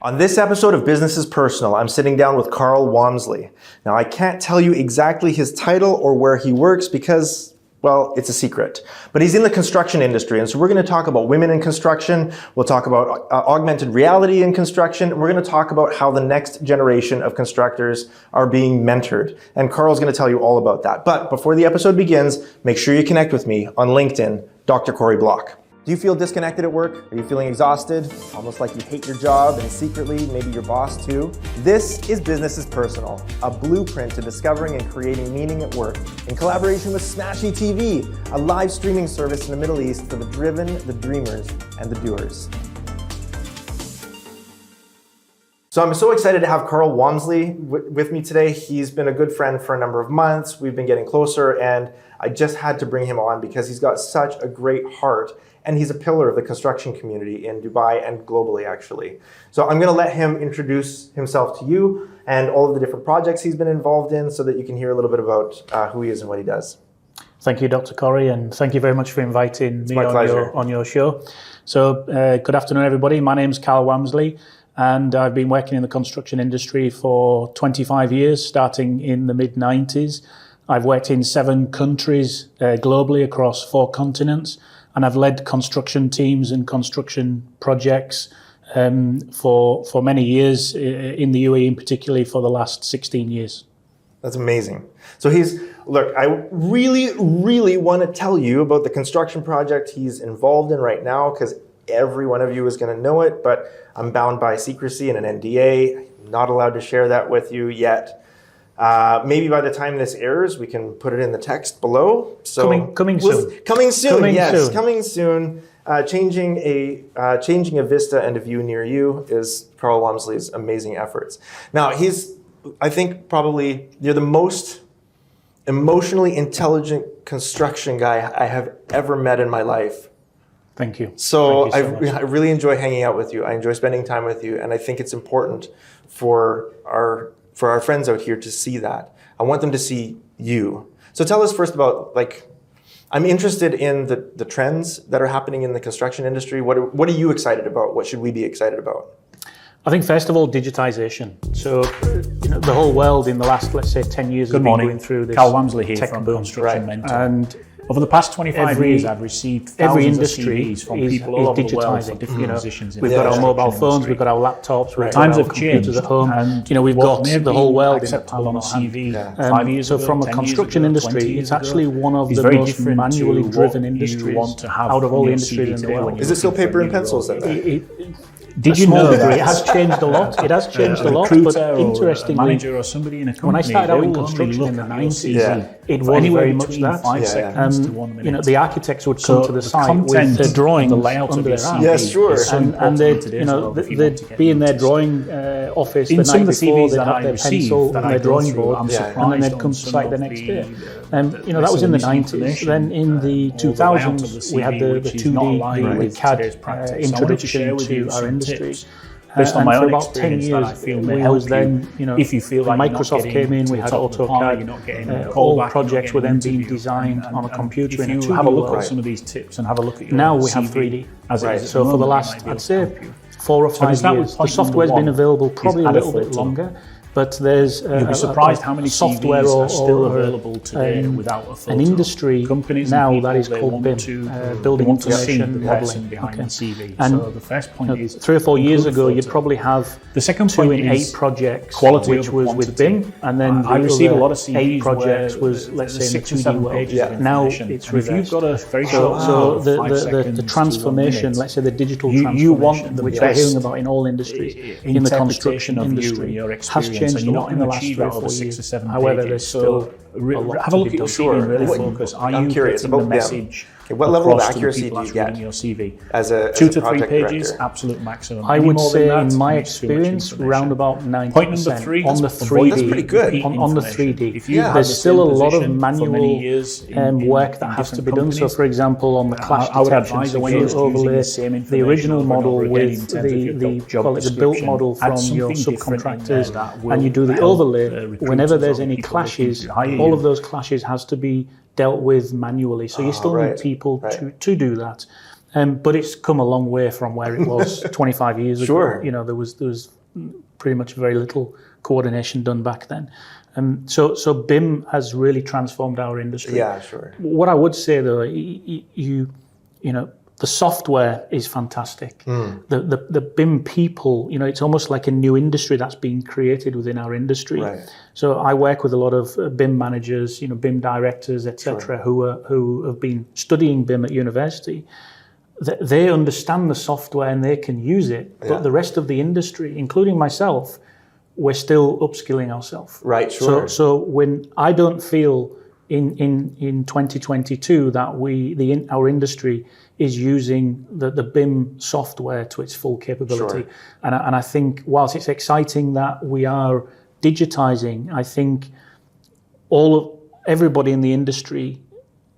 On this episode of Business is Personal, I'm sitting down with Carl Wamsley. Now, I can't tell you exactly his title or where he works because, well, it's a secret. But he's in the construction industry, and so we're going to talk about women in construction, we'll talk about augmented reality in construction, and we're going to talk about how the next generation of constructors are being mentored. And Carl's going to tell you all about that. But before the episode begins, make sure you connect with me on LinkedIn, Dr. Corrie Block. Do you feel disconnected at work? Are you feeling exhausted? Almost like you hate your job and secretly maybe your boss too? This is Business is Personal, a blueprint to discovering and creating meaning at work in collaboration with Smashi TV, a live streaming service in the Middle East for the driven, the dreamers, and the doers. So I'm so excited to have Carl Wamsley with me today. He's been a good friend for a number of months. We've been getting closer, and I just had to bring him on because he's got such a great heart. And he's a pillar of the construction community in Dubai and globally, actually. So I'm going to let him introduce himself to you and all of the different projects he's been involved in so that you can hear a little bit about who he is and what he does. Thank you, Dr. Corrie, and thank you very much for inviting me on your show. So good afternoon, everybody. My name's Carl Wamsley, and I've been working in the construction industry for 25 years, starting in the mid-90s. I've worked in 7 countries globally across 4 continents. And I've led construction teams and construction projects for many years in the UAE, particularly for the last 16 years. That's amazing. So look, I really want to tell you about the construction project he's involved in right now because every one of you is going to know it, but I'm bound by secrecy and an NDA. I'm not allowed to share that with you yet. Maybe by the time this airs, we can put it in the text below. So coming soon. Coming soon. Changing a vista and a view near you is Carl Wamsley's amazing efforts. Now, I think probably you're the most emotionally intelligent construction guy I have ever met in my life. Thank you. So, Thank you so much. I really enjoy hanging out with you. I enjoy spending time with you, and I think it's important for our friends out here to see that. I want them to see you. So tell us first about, I'm interested in the trends that are happening in the construction industry. What are you excited about? What should we be excited about? I think first of all, digitization. So the whole world in the last, let's say, 10 years has been going through this. Carl Wamsley here tech from boom. Construction Mentor. And over the past 25 years, I've received thousands of CVs from people all over the world for different positions. We've got our mobile phones, we've got our laptops, we've got Times our have computers changed, at home. and we've got the whole world in the acceptable palm on of our hand. CV 5 years So ago, from a 10 construction years ago, industry, 20 years it's actually ago, one of is the very most different manually to driven what you industries want to have out of on all your industries CV in the today when world. you're Is it still looking for paper a and new pencils role. then? Did you know that it has changed a lot? It has changed a lot, but interestingly, manager or somebody in a company, when I started out in they will only construction in look the at your 90s, CV it for was anywhere very much between that. 5 seconds to 1 minute. The architects would come to the site with content, their drawings the layout under of your their CV arm. Yes, sure. is so And important they'd, today as well if you want to they'd get be in their noticed. drawing office In the some night of the before, CVs they'd that have I their receive, pencil that and I their go drawing through, board, I'm and surprised then they'd come to on site some the of next day. the That was in the missing 90s. information, Then in the or the layout of 2000s, the we had CV, the which is not 2D, aligned the with CAD today's practice. So I wanted to introduction share with you to our some industry. tips based on my for own about 10 experience years, that I feel may we help was then, if you feel like Microsoft you're not came in, getting we to had the top of the pile, you're not getting a all callback, projects were you're not then getting being an interview. designed on a computer in a If 2D you have a look world. at some of these tips and have a look at your Now we CV have 3D. as it is at So for the moment, last, it might be I'd able to say, help you. 4 or 5 that was years. The point number software's been 1, available probably a add a little bit photo. longer, but there's You'll be surprised how many software CVs or are still available today without a photo. an industry Companies now and that is people, called they BIM, want to Building want to see the Information person Modeling. behind the CV. And so the first point is 3 or 4 years include ago, photo. you'd probably have The second 2 point in is 8 projects, quality which over was with quantity. BIM, and then I the receive a other lot of CVs 8 projects where was, let's say, in the 6 or 2D 7 world. pages of Now information. it's And if you've reversed. got a very So, short so of 5 the seconds to 1 transformation, minute, let's say the digital you transformation, want the which we're best hearing about in all industries, in the construction interpretation of you industry, and your has experience, changed and a you're lot not in going the to last achieve 3 or that 4 over 6 years. or 7 However, pages. there's still a lot have a to look be at your done. CV and really What- focus. Are I'm you curious getting about the them. message? Okay, what level of across to the accuracy people do you that's get reading your CV? as a 2 to 3 project pages, director? absolute maximum. I Any would more say, than that, in my it's too much experience, information. round about 90%. Point number 3 on the is 3D. That's pretty good. On the 3D. If you've had There's the still a same lot of position for manual many years in work that has to be done. So, for example, on the clash I would detection, advise so when you against using overlay the same the information original over and model over again in with terms of your the job call it the built description, model add from your something different in there subcontractors, that will and you do the help, overlay, whenever recruiters there's or any people looking clashes, to hire all you. of those clashes has to be dealt with manually. So you still right, need people right. to do that. But it's come a long way from where it was 25 years ago. Sure. You know, there was pretty much very little coordination done back then. So BIM has really transformed our industry. Yeah, sure. What I would say though, you know, the software is fantastic. The BIM people, you know, it's almost like a new industry that's being created within our industry. Right. So I work with a lot of BIM managers, you know, BIM directors, etc., who have been studying BIM at university. They understand the software and they can use it, but the rest of the industry, including myself, we're still upskilling ourselves. Right, sure. So when I don't feel in 2022 that our industry is using the BIM software to its full capability. Sure. And I think whilst it's exciting that we are digitizing, I think everybody in the industry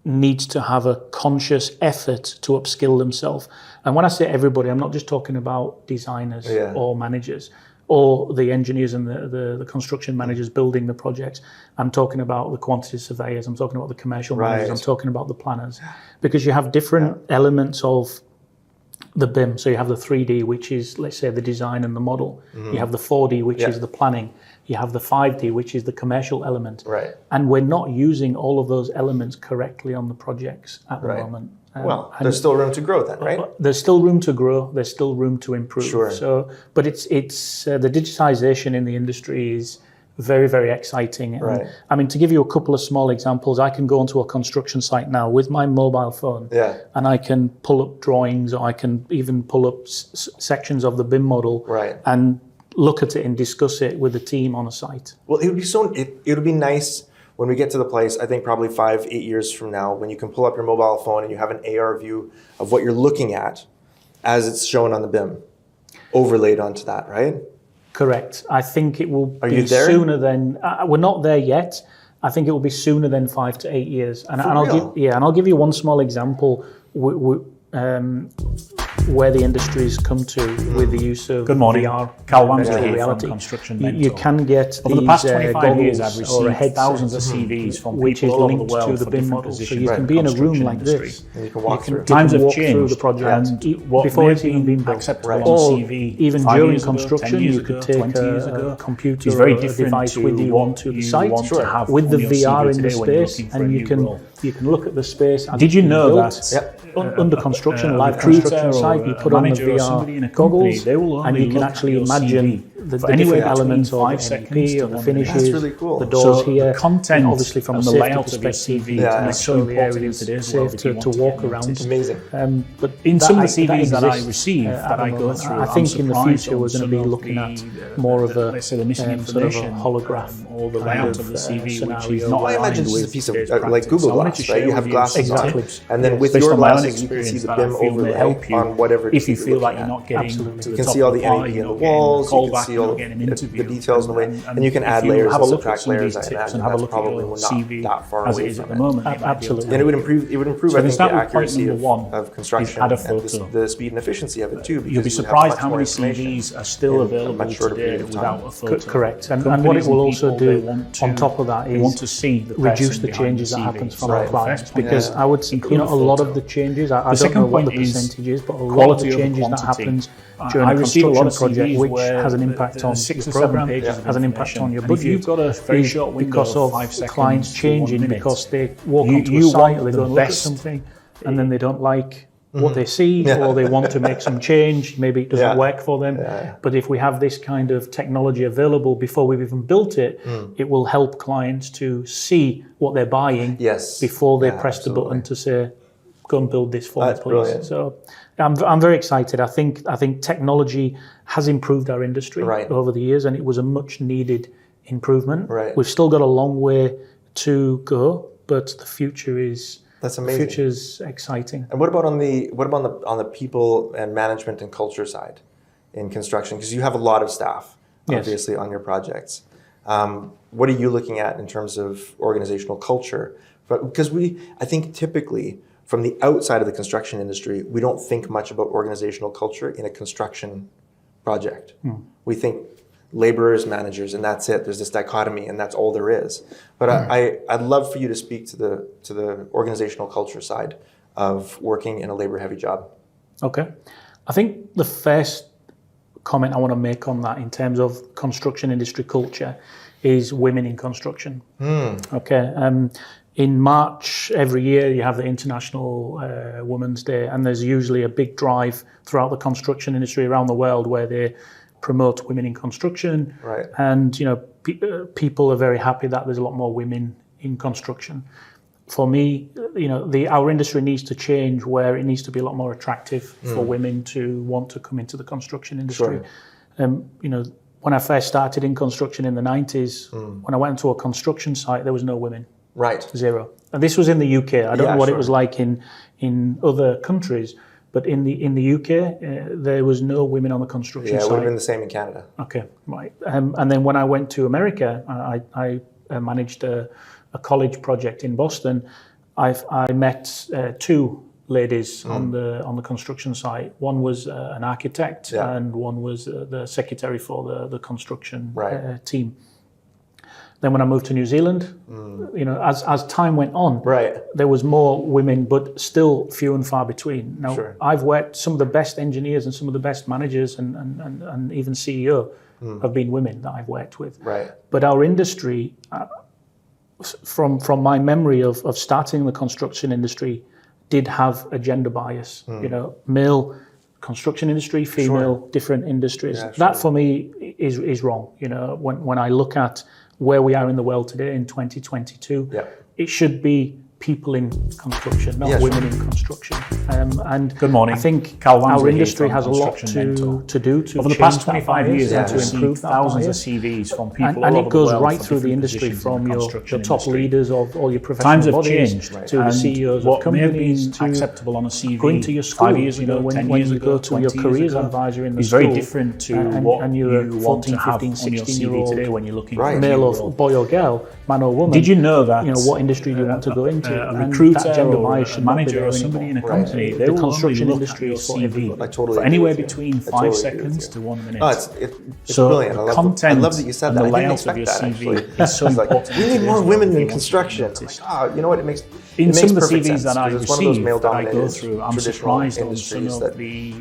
needs to have a conscious effort to upskill themselves. And when I say everybody, I'm not just talking about designers or managers or the engineers and the construction managers building the projects. I'm talking about the quantity surveyors, I'm talking about the commercial managers, I'm talking about the planners. Because you have different elements of the BIM. So you have the 3D, which is, let's say, the design and the model. You have the 4D, which is the planning. You have the 5D, which is the commercial element. Right. And we're not using all of those elements correctly on the projects at the moment. Well, there's still room to grow then, right? There's still room to grow. There's still room to improve. Sure. So, but it's the digitization in the industry is very, very exciting. And, right. I mean, to give you a couple of small examples, I can go onto a construction site now with my mobile phone, and I can pull up drawings, or I can even pull up sections of the BIM model, and look at it and discuss it with the team on a site. Well, it would be nice when we get to the place, I think probably 5-8 years from now, when you can pull up your mobile phone and you have an AR view of what you're looking at as it's shown on the BIM, overlaid onto that, right? Correct. I think it will be sooner than, we're not there yet. I think it will be sooner than 5 to 8 years. And I'll give you one small example where the industry has come to with the use of Good morning. VR. Carl Wamsley here reality. From Construction Mentor. You can get over the past 25 years, I've received thousands of CVs from which is people all over the linked world to the BIM model. So you can be in a room like this. And you can walk through. Times have walk changed through the project before it's even been built. Acceptable Or on CV even 5 during years ago, construction, 10 years you could ago, take 20 years a ago. computer It's very or a different device with you onto the site, have with the on your VR CV in the today when you're space, looking for a and new you can look at the space. Did you know built. that Under construction, live recruiter construction site, you put on the VR goggles, and you can actually imagine the different elements of MEP or the finishes, really cool. the doors so here, the content and obviously from and a the safety layout of your perspective, CV to make so sure the important area in is today's world safe if you to want walk get around. noticed. Amazing. But in some of the that CVs that I exists, receive, that I go through, I think in the future we're going to be looking at more of a let's say the missing sort of a information holograph or the layout of the CV, which is scenario. not Well, I imagine aligned it's with just a piece of today's like practice. Google I wanted Glass, to right? share You have with glasses Exactly. on, and then with based your on my own glasses you can see experience the that I BIM feel may overlay help you on whatever. if you feel like looking you're at. not getting Absolutely. to You the can top see all of the pie, MEP you're in the not getting walls, call you can back, see you're all not getting an interview. the details in the way, and you can add if you layers have and a look at subtract some of layers. these I tips imagine and have a that's look at probably your not CV that far as away it is at from the it. moment. Absolutely. And it would improve. So I we think, the start with point accuracy number one, of construction add a and photo. the speed and efficiency of it too. Because You'll be you have surprised much how more many information CVs are still in a available much shorter today period of time. without a photo. Correct. And what it will also do on top of that they want is to see the reduce the person changes that behind the happens CV. from So our the clients. first point Because is I would say, include a lot of the changes, I don't second know what the point is percentage is, but a lot of the quality over changes that quantity. happens during I a receive a lot of construction project, CVs which where has an impact on 6 your or 7 program, pages of has an impact on your information. And if budget. you've got a very is short window because of of 5 seconds clients to 1 changing minute, because they walk onto a you site want or they the go and look at best something and then they don't like what they see, or they want to make some change, maybe it doesn't work for them. But if we have this kind of technology available before we've even built it, it will help clients to see what they're buying before they press the button to say, go and build this for me, please. Brilliant. So I'm very excited. I think technology has improved our industry over the years, and it was a much needed improvement. We've still got a long way to go, but the future is That's amazing. The future's exciting. And what about on the people and management and culture side in construction? Because you have a lot of staff, obviously, on your projects. What are you looking at in terms of organizational culture? Because I think typically from the outside of the construction industry, we don't think much about organizational culture in a construction project. We think laborers, managers, and that's it. There's this dichotomy, and that's all there is. But I'd love for you to speak to the organizational culture side of working in a labor-heavy job. Okay. I think the first comment I want to make on that in terms of construction industry culture is women in construction. Okay. In March every year you have the International Women's Day, and there's usually a big drive throughout the construction industry around the world where they promote women in construction. Right. And people are very happy that there's a lot more women in construction. For me, our industry needs to change where it needs to be a lot more attractive for women to want to come into the construction industry. Sure. When I first started in construction in the 90s, when I went into a construction site, there was no women. Right. Zero. And this was in the UK. I don't know what it was like in other countries, but in the UK, there was no women on the construction site. Yeah, it would have been the same in Canada. Okay, right. And then when I went to America, I managed a college project in Boston. I met two ladies on the construction site. One was an architect, and one was the secretary for the construction team. Then when I moved to New Zealand, as time went on, there was more women, but still few and far between. Now, I've worked, some of the best engineers and some of the best managers and even CEO have been women that I've worked with. Right. But our industry, from my memory of starting the construction industry, did have a gender bias. Male construction industry, female, different industries. Yeah, that for me is wrong. When I look at where we are in the world today in 2022, it should be people in construction, not women in construction. And good morning. I think Carl Wamsley our industry has a lot to do to over the past 25 years to improve thousands of CVs from people and all it over goes the world right through the industry, from your top leaders of all your professional Times have bodies changed, to the CEOs of companies, to acceptable on a CV going to your school. 5 years ago, 10 when years you ago, go to your 20 careers years ago, advisor in the is school, very different to what and you're you a want 14, to have 15, on your 16 year CV old today when you're looking male or boy or girl, man or woman. Did you know that what industry do you want to go into? a recruiter or a should manager or somebody in a company, they the will construction only look industry at your is for CV everybody. for anywhere between 5 seconds to 1 minute. No, it's so brilliant. the content I love that you said and that. the I didn't layout of your expect that, CV actually. is so important. We need more women in construction. You know what? It makes in some of the perfect CVs sense, that I it's one of those receive, that I go male-dominated through, I'm traditional surprised on some industries of that, the,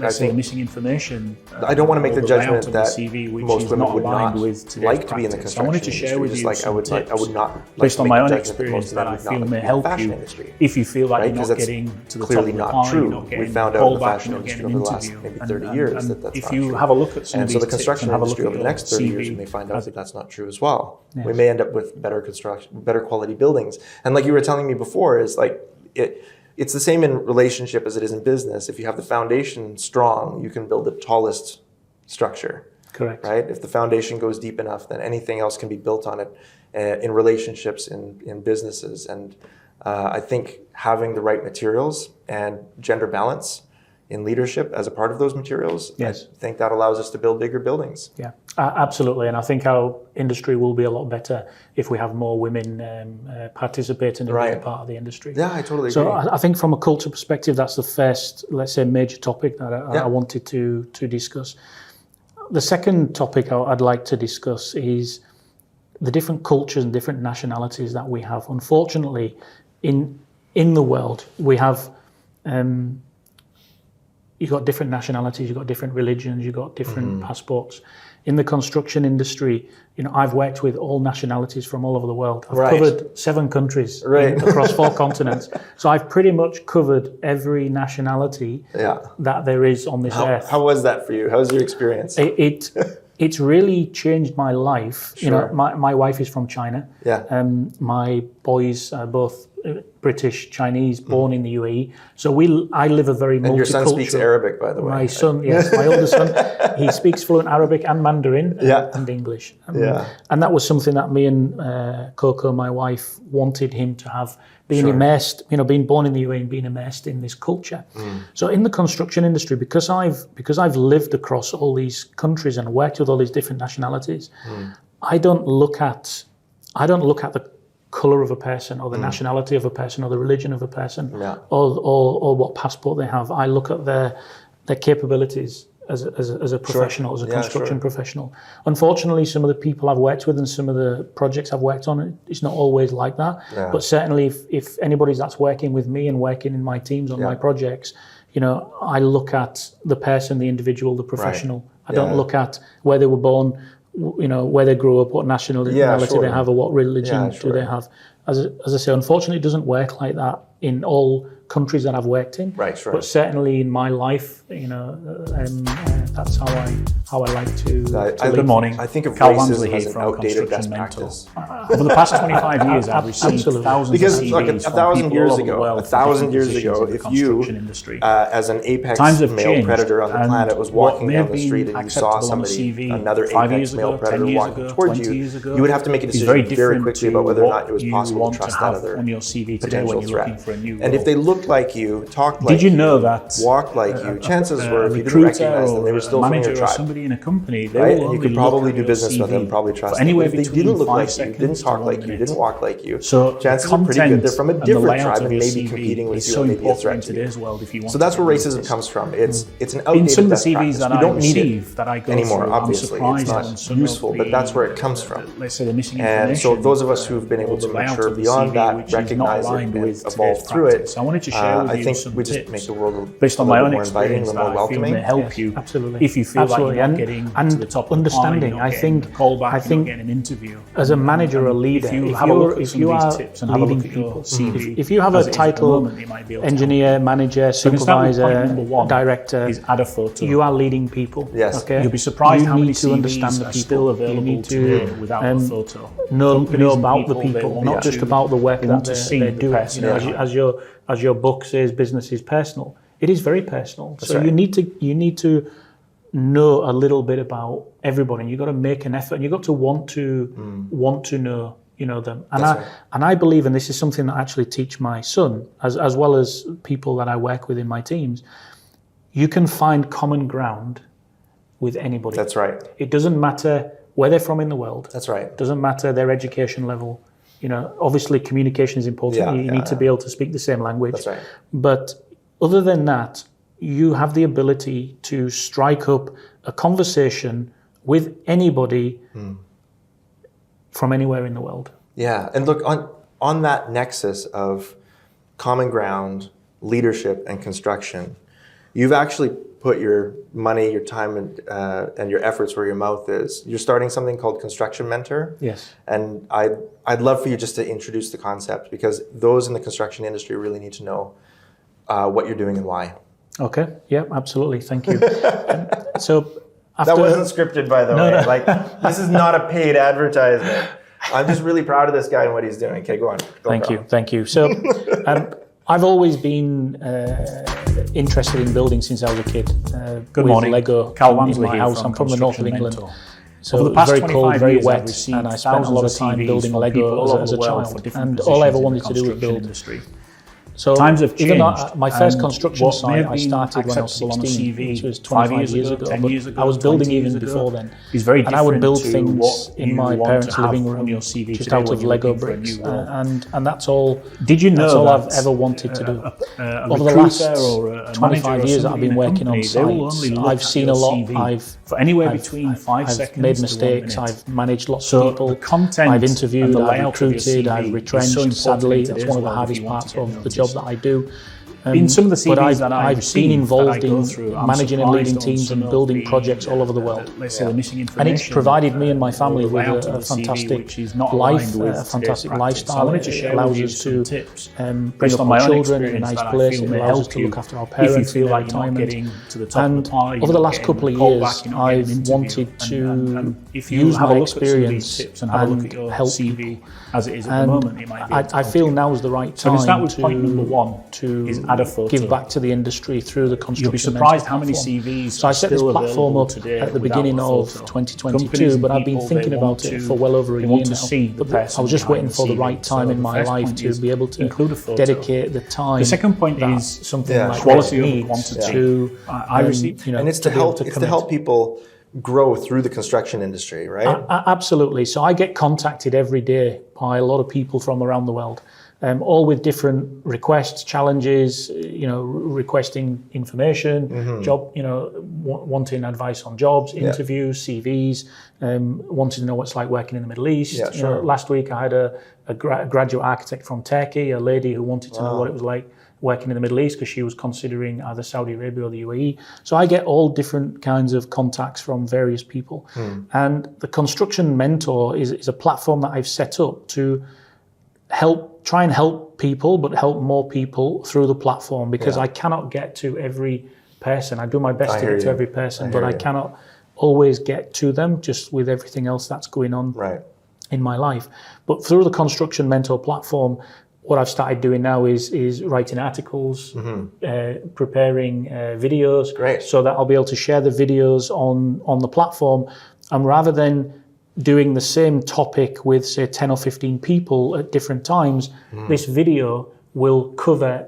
I say, think missing information. I don't want to make the judgment of that the CV, which most is women not would aligned not with today's like to be in the practice. construction I wanted to share industry, with just you like I would not like based to on make my the own judgment experience that that I most feel women may would not help like to be in the fashion you industry. if you feel like Right? you're Because not that's getting to the clearly top of the not pie, true. you're not getting We found out in the called back, fashion you're not industry getting over the an last interview. maybe 30 years that that's if not you true. have a look at some And of so these the construction tips and have a look industry at over the your next 30 years, CV, you may find out that that's not true as well. We may end up with better construction, better quality buildings. And like you were telling me before, is like it's the same in relationship as it is in business. If you have the foundation strong, you can build the tallest structure. Correct. Right? If the foundation goes deep enough, then anything else can be built on it in relationships, in businesses. And I think having the right materials and gender balance in leadership as a part of those materials, yes. I think that allows us to build bigger buildings. Yeah, absolutely. And I think our industry will be a lot better if we have more women participating and being a part of the industry. Yeah, I totally agree. So I think from a culture perspective, that's the first, let's say, major topic that I wanted to discuss. The second topic I'd like to discuss is the different cultures and different nationalities that we have. Unfortunately, in the world, we have you've got different nationalities, you've got different religions, you've got different passports. In the construction industry, I've worked with all nationalities from all over the world. I've covered 7 countries across 4 continents. So I've pretty much covered every nationality that there is on this earth. How was that for you? How was your experience? It's really changed my life. Sure. My wife is from China. Yeah. My boys are both British, Chinese, born in the UAE. So I live a very multicultural. And your son speaks Arabic, by the way. My son, yes, my older son, he speaks fluent Arabic and Mandarin and English. And that was something that me and Coco, my wife, wanted him to have, being immersed, being born in the UAE and being immersed in this culture. So in the construction industry, because I've lived across all these countries and worked with all these different nationalities, I don't look at the colour of a person or the nationality of a person or the religion of a person or what passport they have. I look at their capabilities as a professional, as a construction professional. Unfortunately, some of the people I've worked with and some of the projects I've worked on, it's not always like that. But certainly if anybody that's working with me and working in my teams on my projects, I look at the person, the individual, the professional. I don't look at where they were born, where they grew up, what nationality they have, or what religion do they have. As I say, unfortunately, it doesn't work like that in all countries that I've worked in. Right, sure. But certainly in my life, that's how I like to. Good morning. I think of Carl racism Wamsley as here an from outdated best Construction practice. Over the past 25 years, I've received thousands Because of CVs look, from 1,000 people years all over the ago, world 1,000 years positions ago, in the if you, construction industry. as an apex Times have male changed, predator on the and planet, was what walking may down have the been street and you saw acceptable on the somebody, CV another 5 apex years male ago, predator 10 years walking ago, towards 20 you, years ago, you would have to make a is very decision very different quickly to about whether or what not it was you possible want to trust to that have other on your CV today when potential you're threat. looking for a new And role. if they looked like you, talked like Did you know that walked like you, chances were if you didn't recruiter recognize them, they were still or a from your manager or tribe. somebody in a company, they Right? will And you only could probably look do at business your with them, CV probably trust for them. But anywhere if they between didn't look 5 like you, seconds didn't to talk 1 like you, minute. didn't walk like you, So chances are pretty good they're from a and the different layout tribe of and your maybe CV competing with is you so and maybe a important threat in to you. today's world if you want So that's to where get racism noticed. comes from. It's an In outdated some of the best CVs practice. that We I don't need receive, it that I go anymore, through, obviously. I'm It's surprised not on some useful, of but the, that's where it comes from. let's say the missing And information. so those of us who've been able or the to layout mature of the beyond CV, that, which is not recognize it aligned and with evolve today's through it, practice. I wanted to share with I you think some we just tips make the world based a on my little own bit more inviting, a experience little that more I feel welcoming. may help you absolutely. if you feel like you're not getting and to the top of the understanding. pile, I think a call back, I think getting an interview. as a manager or leader, if you if have a look at if some you of are these tips and have a leading look at your people, CV, if you have a as it is at the title, moment, it might be able to engineer, help. manager, So we can start with point supervisor, number one, director, is add a photo. you are leading people. Yes. Okay? You'll be surprised you how many need to understand CVs the are people. still available you need today to without a photo. know Companies and about the people, they people, want not just to- about the work they that want to see they're the doing. person behind. As your book says, business is personal. It is very personal. So right. you need to know a little bit about everybody. And you've got to make an effort. And you've got to want to know them. And I believe, and this is something that I actually teach my son, as well as people that I work with in my teams. You can find common ground with anybody. That's right. It doesn't matter where they're from in the world. That's right. It doesn't matter their education level. Obviously communication is important. You need to be able to speak the same language. That's right. But other than that, you have the ability to strike up a conversation with anybody from anywhere in the world. Yeah, and look, on that nexus of common ground, leadership, and construction, you've actually put your money, your time, and your efforts where your mouth is. You're starting something called Construction Mentor. Yes. And I'd love for you just to introduce the concept, because those in the construction industry really need to know what you're doing and why. Okay. Yeah, absolutely. Thank you. So after, that wasn't scripted, by the way. No. Like, this is not a paid advertisement. I'm just really proud of this guy and what he's doing. Okay, go on. Thank you. So I've always been interested in building since I was a kid. Good with morning. Lego Carl in Wamsley my here house. from I'm from the north of Construction England. Mentor. So Over it the past was very cold, 25 very years, I've wet, received and I spent a lot of time thousands of building CVs Lego from people as a all over the world for child. different And all I ever positions in wanted the to do was construction build. industry. So Times have even though changed, my first and construction what may site have I been started when I was acceptable on a 16, CV which was 5 25 years ago. 10 But years ago, I was building 20 years even ago before then. is very And I would different build to things what in you my want parents' to have living on room your CV just today out when of you're Lego looking for a bricks. new role. And that's all. Did you know That's all that I've ever wanted to do. a Over the recruiter last or a 25 years that I've been working on they will sites, only look I've at seen your a lot. CV for anywhere between 5 I've seconds made to 1 mistakes. minute. I've managed lots So of people. the content I've and interviewed. the I've layout of your recruited. CV I've is so retrenched. important Sadly, in that's today's one of the world if hardest you want parts to get of the job noticed. that I do. In some of the CVs but that I've been received, involved that I go in through, I'm managing and leading surprised on teams some and of building the, projects all over the world. Let's say the missing And information. it's provided me and my family or the with layout of a the CV, fantastic which is not life, aligned with a today's fantastic practice. lifestyle. I wanted to It share allows with you us some to tips bring based up on our my own children in a experience nice that I place. feel It may allows us help to you look after our if you parents in feel their like you're not retirement. getting to the top of And the pile. over the last couple of years, I've wanted to if you use have a my look at some of these experience tips and have a look at your help CV people. as it is at the And moment, it might be able to I help feel you. now is the right So we start time with point number one, is add a photo. give back to the industry through the construction. You'll be surprised mentor how many platform. CVs So I set this still platform available up today at the without beginning a of photo. 2022, Companies but and I've been people, thinking they about want it to- for well over a they year want to now. see the But I person was just waiting behind for the CV. right time So in the my first life point to is be able to include a photo. dedicate the time. The second point that is something like quality this over needs quantity. to I received, And it's to help people grow through the construction industry, right? Absolutely. So I get contacted every day by a lot of people from around the world, all with different requests, challenges, requesting information, job, wanting advice on jobs, interviews, CVs, wanting to know what it's like working in the Middle East. Yeah, sure. Last week I had a graduate architect from Turkey, a lady who wanted to know what it was like working in the Middle East because she was considering either Saudi Arabia or the UAE. So I get all different kinds of contacts from various people. And the Construction Mentor is a platform that I've set up to try and help people, but help more people through the platform, because I cannot get to every person. I do my best to get to every person, but I cannot always get to them just with everything else that's going on in my life. But through the Construction Mentor platform, what I've started doing now is writing articles, preparing videos, so that I'll be able to share the videos on the platform. And rather than doing the same topic with, say, 10 or 15 people at different times, this video will cover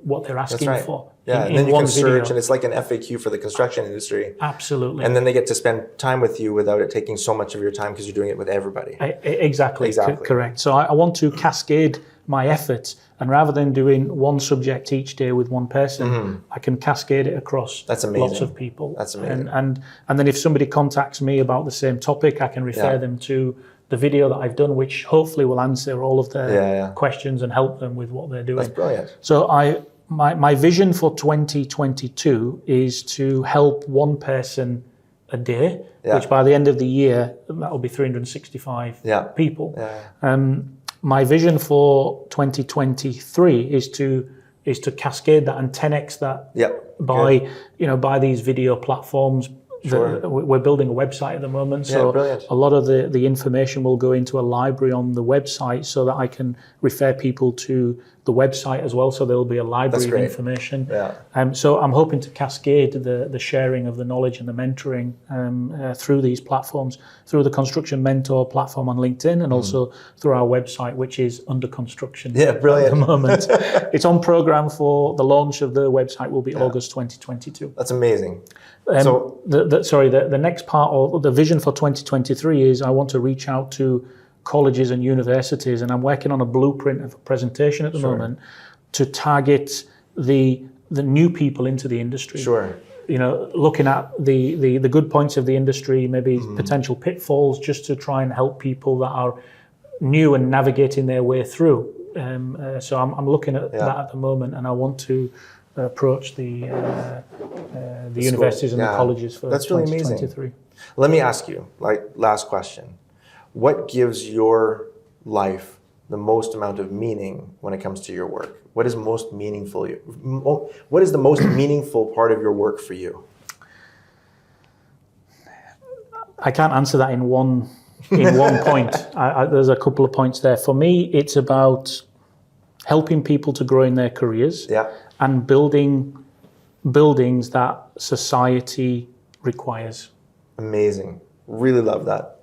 what they're asking for. Yeah, and then you can search, and it's like an FAQ for the construction industry. Absolutely. And then they get to spend time with you without it taking so much of your time because you're doing it with everybody. Exactly. Correct. So I want to cascade my efforts, and rather than doing one subject each day with one person, I can cascade it across lots of people. That's amazing. And then if somebody contacts me about the same topic, I can refer them to the video that I've done, which hopefully will answer all of their questions and help them with what they're doing. That's brilliant. So my vision for 2022 is to help one person a day, which by the end of the year, that will be 365 people. My vision for 2023 is to cascade that and 10x that by these video platforms. We're building a website at the moment, so a lot of the information will go into a library on the website, so that I can refer people to the website as well. So there'll be a library of information. So I'm hoping to cascade the sharing of the knowledge and the mentoring through these platforms, through the Construction Mentor platform on LinkedIn, and also through our website, which is under construction at the moment. It's on program for the launch of the website will be August 2022. That's amazing. So the next part of the vision for 2023 is I want to reach out to colleges and universities, and I'm working on a blueprint of a presentation at the moment to target the new people into the industry. Looking at the good points of the industry, maybe potential pitfalls, just to try and help people that are new and navigating their way through. So I'm looking at that at the moment, and I want to approach the universities and the colleges for 2023. That's really amazing. Let me ask you, last question. What gives your life the most amount of meaning when it comes to your work? What is most meaningful? What is the most meaningful part of your work for you? I can't answer that in one point. There's a couple of points there. For me, it's about helping people to grow in their careers and building buildings that society requires. Amazing. Really love that.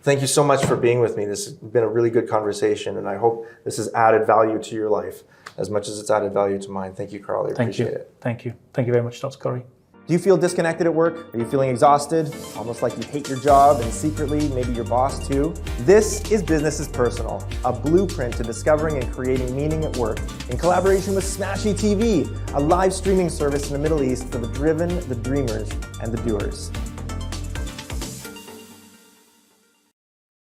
Thank you so much for being with me. This has been a really good conversation, and I hope this has added value to your life as much as it's added value to mine. Thank you, Carl. I appreciate it. Thank you. Thank you very much, Dr. Corrie. Do you feel disconnected at work? Are you feeling exhausted? Almost like you hate your job, and secretly, maybe your boss too? This is Business is Personal, a blueprint to discovering and creating meaning at work in collaboration with Smashi TV, a live streaming service in the Middle East for the driven, the dreamers, and the doers.